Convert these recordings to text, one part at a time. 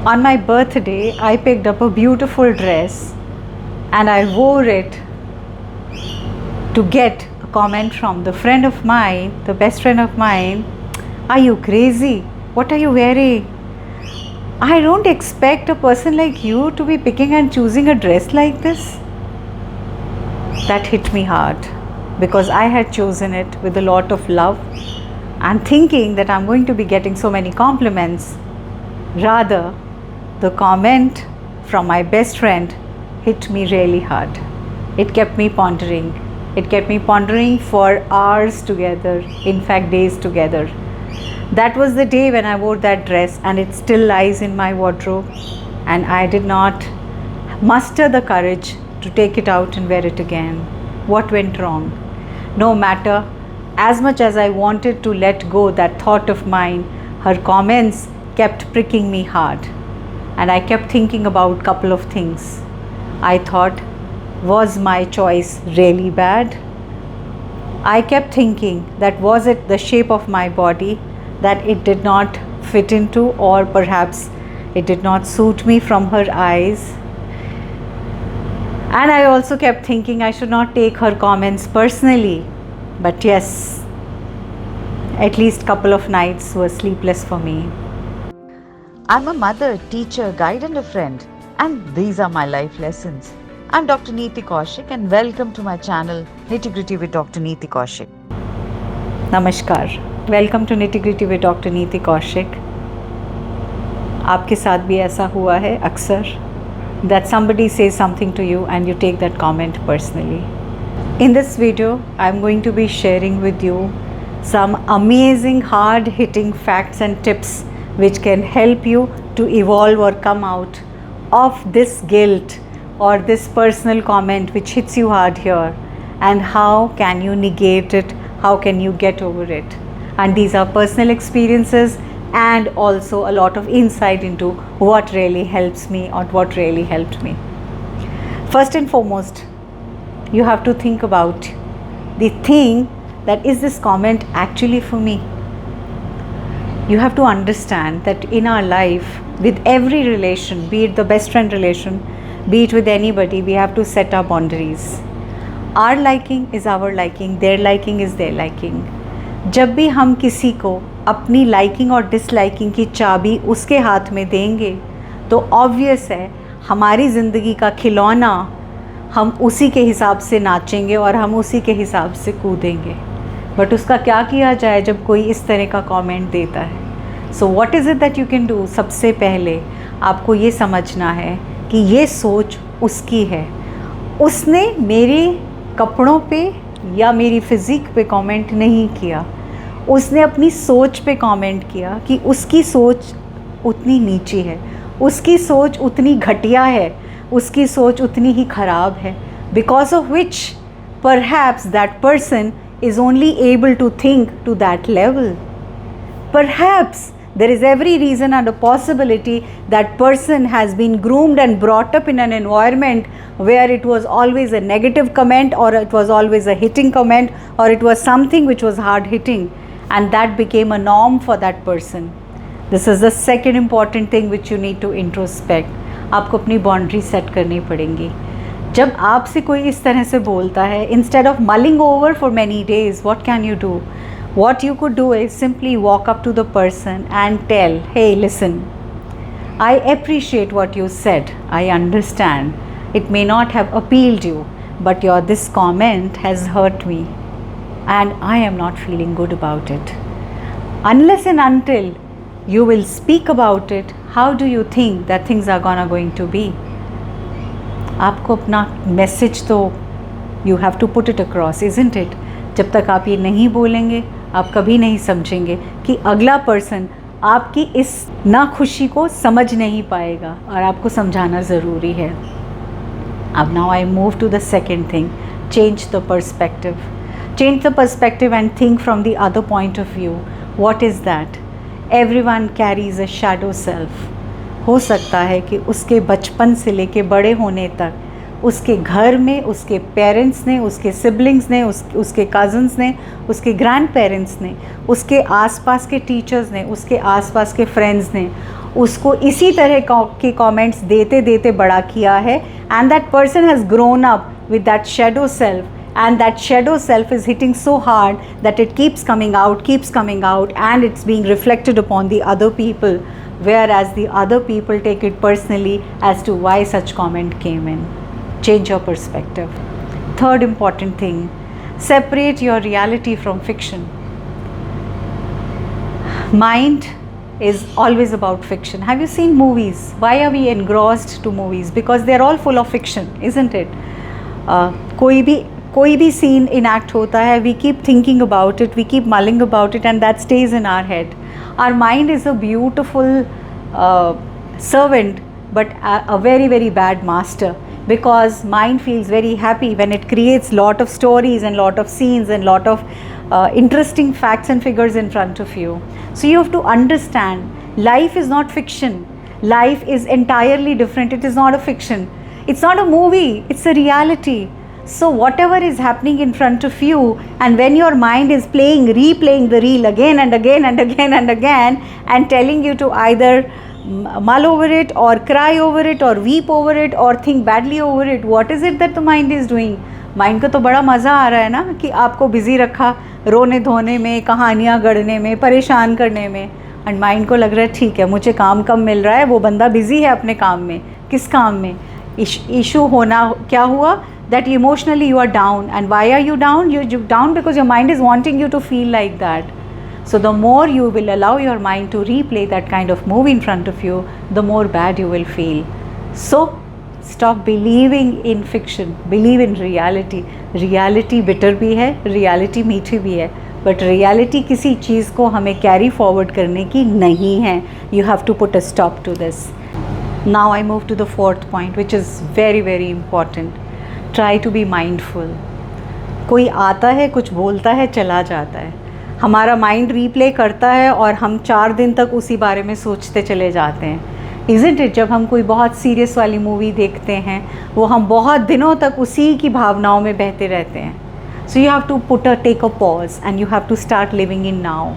On my birthday, I picked up a beautiful dress and I wore it to get a comment from the friend of mine, the best friend of mine. Are you crazy? What are you wearing? I don't expect a person like you to be picking and choosing a dress like this. That hit me hard because I had chosen it with a lot of love and thinking that I'm going to be getting so many compliments. Rather, the comment from my best friend hit me really hard. It kept me pondering. It kept me pondering for hours together, in fact days together. That was the day when I wore that dress and it still lies in my wardrobe, and I did not muster the courage to take it out and wear it again. What went wrong? No matter as much as I wanted to let go that thought of mine, her comments kept pricking me hard. And I kept thinking about a couple of things. I thought, was my choice really bad? I kept thinking that was it the shape of my body that it did not fit into, or perhaps it did not suit me from her eyes. And I also kept thinking I should not take her comments personally. But yes, at least a couple of nights were sleepless for me. I'm a mother, teacher, guide and a friend, and these are my life lessons. I'm Dr. Neeti Kaushik and welcome to my channel Nitty Gritty with Dr. Neeti Kaushik. नमस्कार, welcome to nitty gritty with doctor Neeti Kaushik. आपके साथ भी ऐसा हुआ है अक्सर that somebody says something to you and you take that comment personally. In this video, I'm going to be sharing with you some amazing hard-hitting facts and tips which can help you to evolve or come out of this guilt or this personal comment which hits you hard here, and how can you negate it, how can you get over it. And these are personal experiences and also a lot of insight into what really helps me or what really helped me. First and foremost, you have to think about the thing that is this comment actually for me. You have to understand that in our life, with every relation, be it the best friend relation, be it with anybody, we have to set our boundaries. Our liking is our liking, their liking is their liking. जब भी हम किसी को अपनी liking और disliking की चाबी उसके हाथ में देंगे तो ऑब्वियस है हमारी ज़िंदगी का खिलौना हम उसी के हिसाब से नाचेंगे और हम उसी के हिसाब से कूदेंगे. बट उसका क्या किया जाए जब कोई इस तरह का कमेंट देता है? So what is it that you can do? सबसे पहले आपको ये समझना है कि ये सोच उसकी है. उसने मेरे कपड़ों पे या मेरी फ़िज़िक पे कमेंट नहीं किया, उसने अपनी सोच पे कमेंट किया कि उसकी सोच उतनी नीची है, उसकी सोच उतनी घटिया है, उसकी सोच उतनी ही ख़राब है, because of which perhaps that person is only able to think to that level. Perhaps there is every reason and a possibility that person has been groomed and brought up in an environment where it was always a negative comment, or it was always a hitting comment, or it was something which was hard hitting, and that became a norm for that person. This is the second important thing which you need to introspect. आपको अपनी boundary set करनी पड़ेंगी. जब आपसे कोई इस तरह से बोलता है, instead of mulling over for many days, what can you do? What you could do is simply walk up to the person and tell, hey, listen, I appreciate what you said. I understand. It may not have appealed you, but this comment has hurt me and I am not feeling good about it. Unless and until you will speak about it, how do you think that things are going to be? आपको अपना message तो you have to put it across, isn't it? जब तक आप ये नहीं बोलेंगे, आप कभी नहीं समझेंगे कि अगला पर्सन आपकी इस नाखुशी को समझ नहीं पाएगा, और आपको समझाना ज़रूरी है. अब now I move to the second thing, change the perspective. Change the perspective and think from the other point of view. What is that? Everyone carries a shadow self. हो सकता है कि उसके बचपन से लेके बड़े होने तक उसके घर में उसके पेरेंट्स ने, उसके सिबलिंग्स ने, उसके कज़न्स ने, उसके ग्रैंड पेरेंट्स ने, उसके आसपास के टीचर्स ने, उसके आसपास के फ्रेंड्स ने उसको इसी तरह के कमेंट्स देते देते बड़ा किया है, and that person has grown up with that shadow self, and that shadow self is hitting so hard that it keeps coming out, and it's being reflected upon the other people, whereas the other people take it personally as to why such comment came in. Change your perspective. Third important thing, separate your reality from fiction. Mind is always about fiction. Have you seen movies? Why are we engrossed to movies? Because they're all full of fiction, isn't it? कोई भी scene enact होता है, we keep thinking about it, we keep mulling about it, and that stage in our head. Our mind is a beautiful servant, but a very very bad master, because mind feels very happy when it creates lot of stories and lot of scenes and lot of interesting facts and figures in front of you. So you have to understand, life is not fiction. Life is entirely different. It is not a fiction. It's not a movie, it's a reality. So whatever is happening in front of you, and when your mind is replaying the reel again and again and again and again, and telling you to either mull over it or cry over it or weep over it or think badly over it, what is it that the mind is doing? Mind को तो बड़ा मज़ा आ रहा है ना कि आपको busy रखा रोने धोने में, कहानियाँ गढ़ने में, परेशान करने में. एंड माइंड को लग रहा है ठीक है, मुझे काम कम मिल रहा है, वो बंदा बिज़ी है अपने काम में. किस काम में? इशू होना क्या हुआ, that emotionally you are down. And why are you down? You're down because your mind is wanting you to feel like that. So the more you will allow your mind to replay that kind of movie in front of you, the more bad you will feel. So stop believing in fiction, believe in reality. Reality bitter भी है, reality मीठी भी है, but reality किसी चीज़ को हमें carry forward करने की नहीं है. You have to put a stop to this. Now I move to the fourth point, which is very very important. Try to be mindful. कोई आता है, कुछ बोलता है, चला जाता है, हमारा माइंड रीप्ले करता है और हम 4 दिन तक उसी बारे में सोचते चले जाते हैं. Isn't it? जब हम कोई बहुत सीरियस वाली मूवी देखते हैं, वो हम बहुत दिनों तक उसी की भावनाओं में बहते रहते हैं. So you have to take a pause, and you have to start living in now.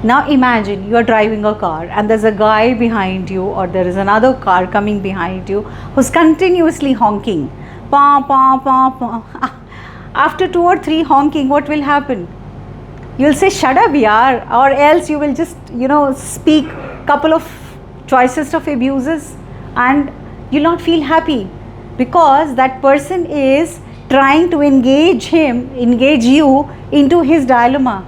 Now imagine you are driving a car and there's a guy behind you, or there is another car coming behind you who's continuously honking. Pa, pa, pa, pa. After 2 or 3 honking, what will happen? You'll say, shut up, yaar, or else you will just, speak couple of choicest of abuses, and you'll not feel happy, because that person is trying to engage you into his dilemma.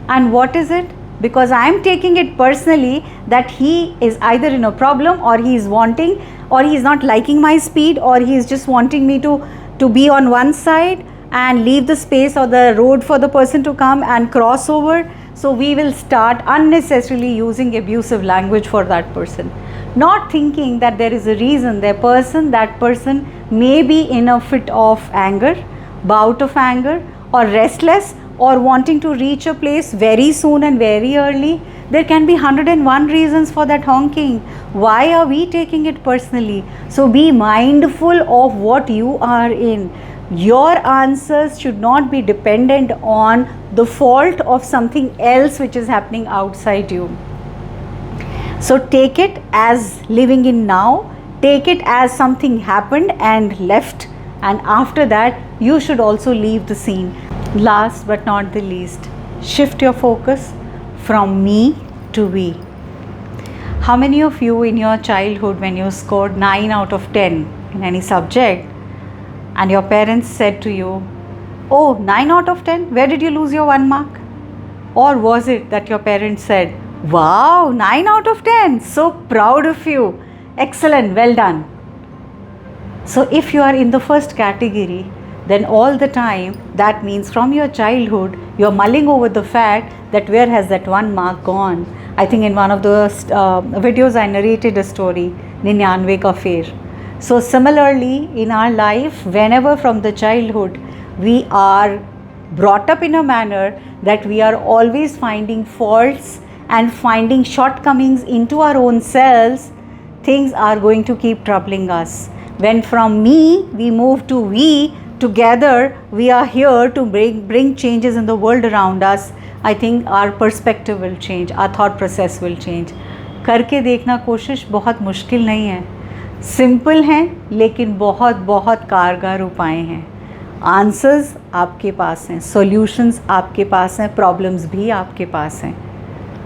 And what is it? Because I am taking it personally that he is either in a problem, or he is wanting, or he is not liking my speed, or he is just wanting me to be on one side and leave the space or the road for the person to come and cross over. So we will start unnecessarily using abusive language for that person, not thinking that there is a reason. That person may be in a fit of anger, bout of anger, or restless, or wanting to reach a place very soon and very early. There can be 101 reasons for that honking. Why are we taking it personally? So be mindful of what you are in. Your answers should not be dependent on the fault of something else which is happening outside you. So take it as living in now. Take it as something happened and left, and after that you should also leave the scene. Last but not the least, shift your focus from me to we. How many of you in your childhood, when you scored 9 out of 10 in any subject, and your parents said to you, oh, 9 out of 10, where did you lose your 1 mark? Or was it that your parents said, wow, 9 out of 10, so proud of you, excellent, well done. So if you are in the first category, then all the time, that means from your childhood, you are mulling over the fact that where has that 1 mark gone. I think in one of the videos I narrated a story, 99 ka Fair. So similarly, in our life, whenever from the childhood, we are brought up in a manner that we are always finding faults and finding shortcomings into our own selves, things are going to keep troubling us. When from me, we move to we, together we are here to bring changes in the world around us. I think our perspective will change, our thought process will change. करके देखना कोशिश, बहुत मुश्किल नहीं है, simple हैं लेकिन बहुत बहुत कारगर उपाय हैं। आंसर्स आपके पास हैं, सॉल्यूशंस आपके पास हैं, प्रॉब्लम्स भी आपके पास हैं।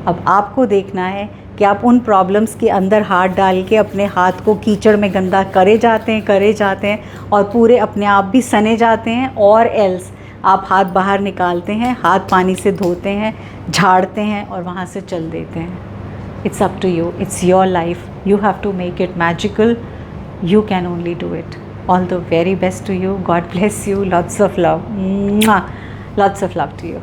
अब आपको देखना है कि आप उन प्रॉब्लम्स के अंदर हाथ डाल के अपने हाथ को कीचड़ में गंदा करे जाते हैं और पूरे अपने आप भी सने जाते हैं, और एल्स आप हाथ बाहर निकालते हैं, हाथ पानी से धोते हैं, झाड़ते हैं और वहाँ से चल देते हैं। It's up to you. It's your life. You have to make it magical. You can only do it. All the very best to you. God bless you. Lots of love. Mwah. Lots of love to you.